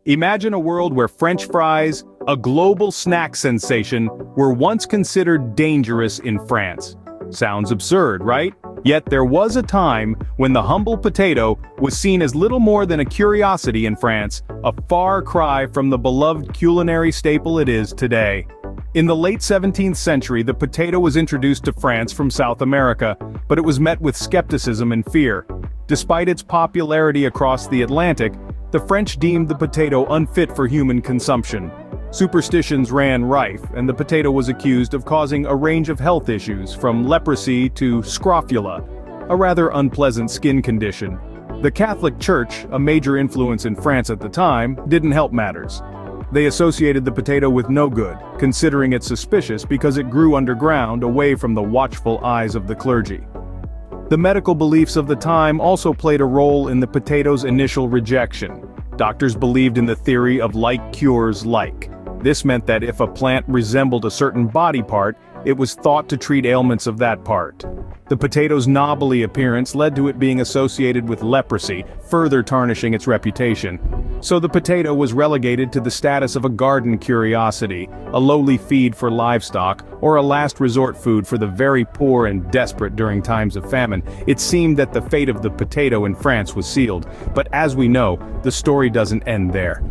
Imagine a world where French fries, a global snack sensation, were once considered dangerous in France. Sounds absurd, right? Yet there was a time when the humble potato was seen as little more than a curiosity in France, a far cry from the beloved culinary staple it is today. In the late 17th century, the potato was introduced to France from South America, but it was met with skepticism and fear. Despite its popularity across the Atlantic, the French deemed the potato unfit for human consumption. Superstitions ran rife, and the potato was accused of causing a range of health issues, from leprosy to scrofula, a rather unpleasant skin condition. The Catholic Church, a major influence in France at the time, didn't help matters. They associated the potato with no good, considering it suspicious because it grew underground away from the watchful eyes of the clergy. The medical beliefs of the time also played a role in the potato's initial rejection. Doctors believed in the theory of like cures like. This meant that if a plant resembled a certain body part, it was thought to treat ailments of that part. The potato's knobbly appearance led to it being associated with leprosy, further tarnishing its reputation. So the potato was relegated to the status of a garden curiosity, a lowly feed for livestock, or a last resort food for the very poor and desperate during times of famine. It seemed that the fate of the potato in France was sealed, but as we know, the story doesn't end there.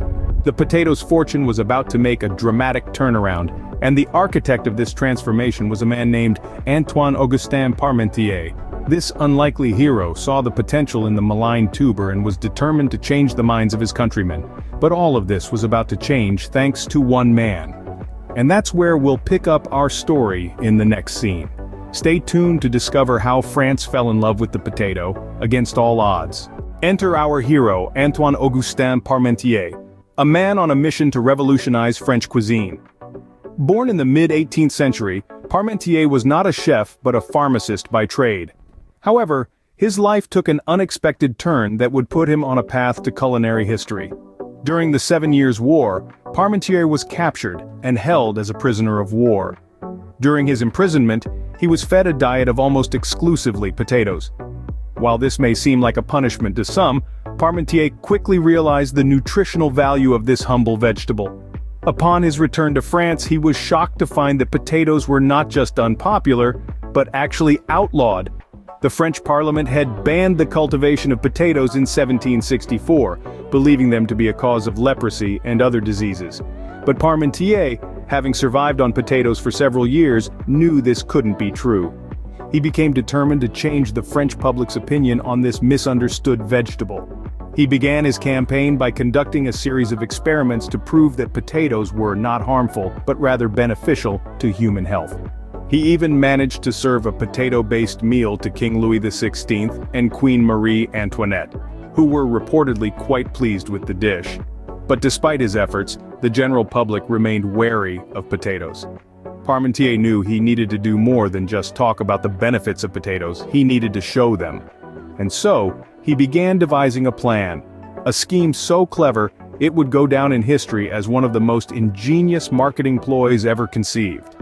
The potato's fortune was about to make a dramatic turnaround, and the architect of this transformation was a man named Antoine-Augustin Parmentier. This unlikely hero saw the potential in the malign tuber and was determined to change the minds of his countrymen. But all of this was about to change thanks to one man. And that's where we'll pick up our story in the next scene. Stay tuned to discover how France fell in love with the potato, against all odds. Enter our hero, Antoine-Augustin Parmentier, a man on a mission to revolutionize French cuisine. Born in the mid-18th century, Parmentier was not a chef but a pharmacist by trade. However, his life took an unexpected turn that would put him on a path to culinary history. During the 7 Years' War, Parmentier was captured and held as a prisoner of war. During his imprisonment, he was fed a diet of almost exclusively potatoes. While this may seem like a punishment to some, Parmentier quickly realized the nutritional value of this humble vegetable. Upon his return to France, he was shocked to find that potatoes were not just unpopular, but actually outlawed. The French Parliament had banned the cultivation of potatoes in 1764, believing them to be a cause of leprosy and other diseases. But Parmentier, having survived on potatoes for several years, knew this couldn't be true. He became determined to change the French public's opinion on this misunderstood vegetable. He began his campaign by conducting a series of experiments to prove that potatoes were not harmful, but rather beneficial to human health. He even managed to serve a potato-based meal to King Louis XVI and Queen Marie Antoinette, who were reportedly quite pleased with the dish. But despite his efforts, the general public remained wary of potatoes. Parmentier knew he needed to do more than just talk about the benefits of potatoes, he needed to show them. And so, he began devising a plan, a scheme so clever, it would go down in history as one of the most ingenious marketing ploys ever conceived.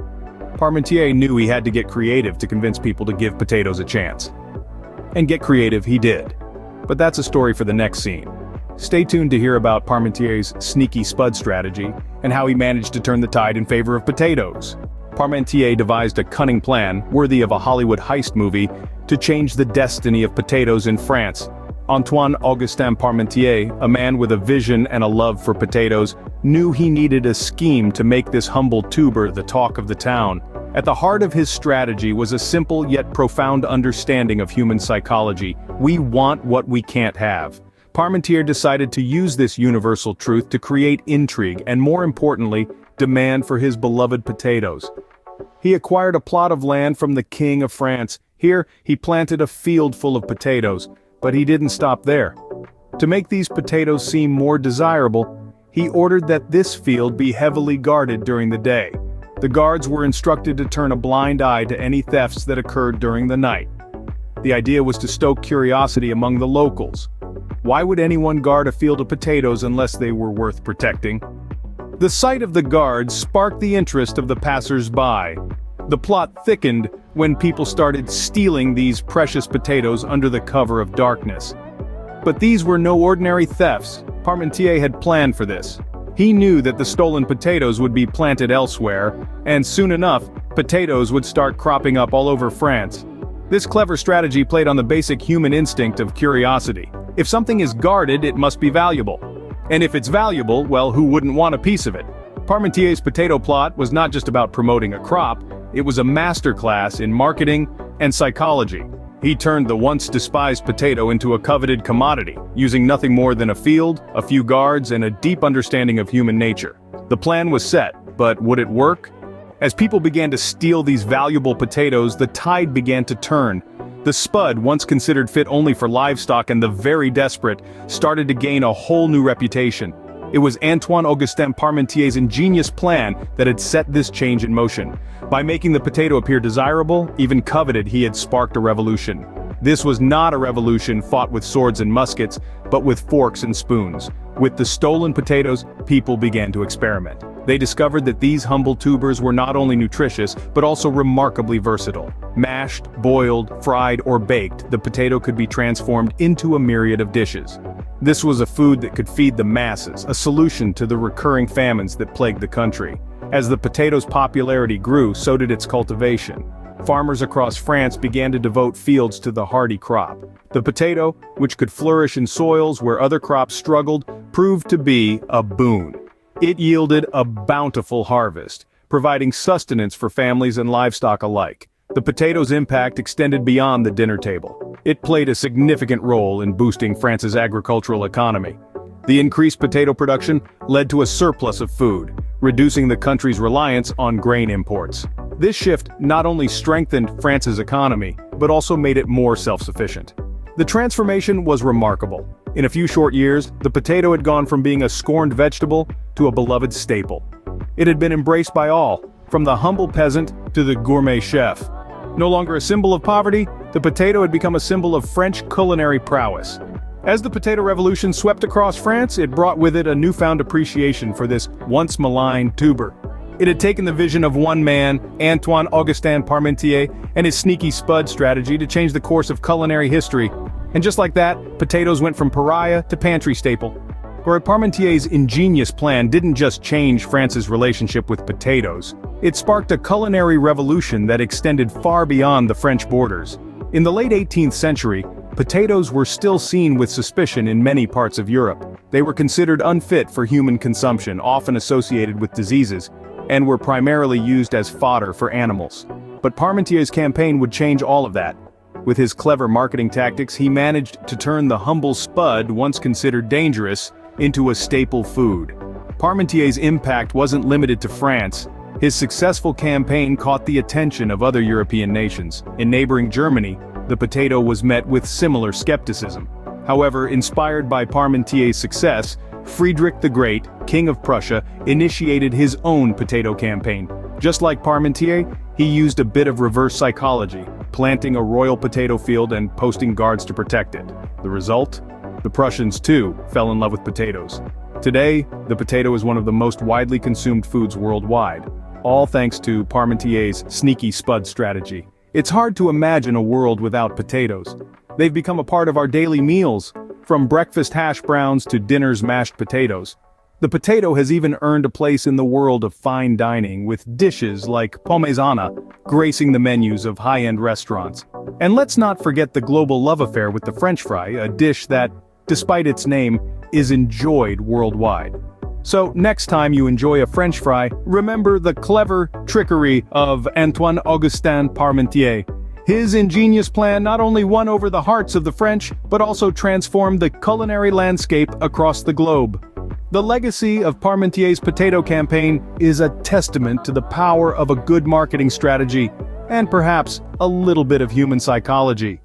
Parmentier knew he had to get creative to convince people to give potatoes a chance. And get creative he did. But that's a story for the next scene. Stay tuned to hear about Parmentier's sneaky Spud strategy, and how he managed to turn the tide in favor of potatoes. Parmentier devised a cunning plan, worthy of a Hollywood heist movie, to change the destiny of potatoes in France. Antoine-Augustin Parmentier, a man with a vision and a love for potatoes, knew he needed a scheme to make this humble tuber the talk of the town. At the heart of his strategy was a simple yet profound understanding of human psychology. We want what we can't have. Parmentier decided to use this universal truth to create intrigue and, more importantly, demand for his beloved potatoes. He acquired a plot of land from the King of France. Here, he planted a field full of potatoes, but he didn't stop there. To make these potatoes seem more desirable, he ordered that this field be heavily guarded during the day. The guards were instructed to turn a blind eye to any thefts that occurred during the night. The idea was to stoke curiosity among the locals. Why would anyone guard a field of potatoes unless they were worth protecting? The sight of the guards sparked the interest of the passers-by. The plot thickened when people started stealing these precious potatoes under the cover of darkness. But these were no ordinary thefts. Parmentier had planned for this. He knew that the stolen potatoes would be planted elsewhere, and soon enough, potatoes would start cropping up all over France. This clever strategy played on the basic human instinct of curiosity. If something is guarded, it must be valuable. And if it's valuable, well, who wouldn't want a piece of it? Parmentier's potato plot was not just about promoting a crop, it was a masterclass in marketing and psychology. He turned the once despised potato into a coveted commodity, using nothing more than a field, a few guards, and a deep understanding of human nature. The plan was set, but would it work? As people began to steal these valuable potatoes, the tide began to turn. The Spud, once considered fit only for livestock and the very desperate, started to gain a whole new reputation. It was Antoine-Augustin Parmentier's ingenious plan that had set this change in motion. By making the potato appear desirable, even coveted, he had sparked a revolution. This was not a revolution fought with swords and muskets, but with forks and spoons. With the stolen potatoes, people began to experiment. They discovered that these humble tubers were not only nutritious, but also remarkably versatile. Mashed, boiled, fried, or baked, the potato could be transformed into a myriad of dishes. This was a food that could feed the masses, a solution to the recurring famines that plagued the country. As the potato's popularity grew, so did its cultivation. Farmers across France began to devote fields to the hardy crop. The potato, which could flourish in soils where other crops struggled, proved to be a boon. It yielded a bountiful harvest, providing sustenance for families and livestock alike. The potato's impact extended beyond the dinner table. It played a significant role in boosting France's agricultural economy. The increased potato production led to a surplus of food, reducing the country's reliance on grain imports. This shift not only strengthened France's economy, but also made it more self-sufficient. The transformation was remarkable. In a few short years, the potato had gone from being a scorned vegetable to a beloved staple. It had been embraced by all, from the humble peasant to the gourmet chef. No longer a symbol of poverty, the potato had become a symbol of French culinary prowess. As the potato revolution swept across France, it brought with it a newfound appreciation for this once maligned tuber. It had taken the vision of one man, Antoine-Augustin Parmentier, and his sneaky Spud strategy to change the course of culinary history. And just like that, potatoes went from pariah to pantry staple. But Parmentier's ingenious plan didn't just change France's relationship with potatoes. It sparked a culinary revolution that extended far beyond the French borders. In the late 18th century, potatoes were still seen with suspicion in many parts of Europe. They were considered unfit for human consumption, often associated with diseases, and were primarily used as fodder for animals. But Parmentier's campaign would change all of that. With his clever marketing tactics, he managed to turn the humble Spud, once considered dangerous, into a staple food. Parmentier's impact wasn't limited to France. His successful campaign caught the attention of other European nations. In neighboring Germany, the potato was met with similar skepticism. However, inspired by Parmentier's success, Friedrich the Great, King of Prussia, initiated his own potato campaign. Just like Parmentier, he used a bit of reverse psychology, planting a royal potato field and posting guards to protect it. The result? The Prussians, too, fell in love with potatoes. Today, the potato is one of the most widely consumed foods worldwide, all thanks to Parmentier's sneaky Spud strategy. It's hard to imagine a world without potatoes. They've become a part of our daily meals, from breakfast hash browns to dinner's mashed potatoes. The potato has even earned a place in the world of fine dining, with dishes like pomaisana gracing the menus of high-end restaurants. And let's not forget the global love affair with the French fry, a dish that, despite its name, is enjoyed worldwide. So next time you enjoy a French fry, remember the clever trickery of Antoine-Augustin Parmentier. His ingenious plan not only won over the hearts of the French, but also transformed the culinary landscape across the globe. The legacy of Parmentier's potato campaign is a testament to the power of a good marketing strategy, and perhaps a little bit of human psychology.